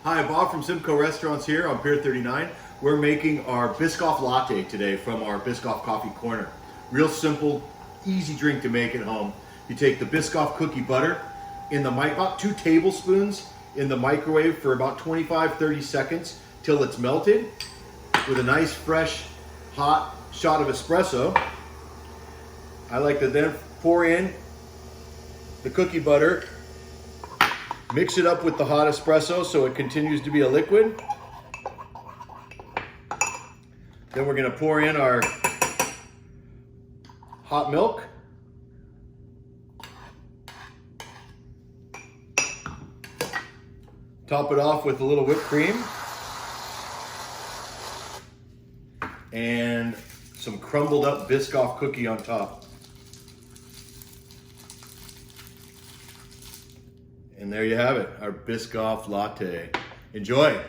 Hi, Bob from Simcoe Restaurants here on Pier 39. We're making our Biscoff latte today from our Biscoff Coffee Corner. Real simple, easy drink to make at home. You take the Biscoff cookie butter in the about 2 tablespoons in the microwave for about 25-30 seconds till it's melted with a nice fresh hot shot of espresso. I like to then pour in the cookie butter, mix it up with the hot espresso so it continues to be a liquid. Then we're going to pour in our hot milk. Top it off with a little whipped cream. And some crumbled up Biscoff cookie on top. And there you have it, our Biscoff latte. Enjoy.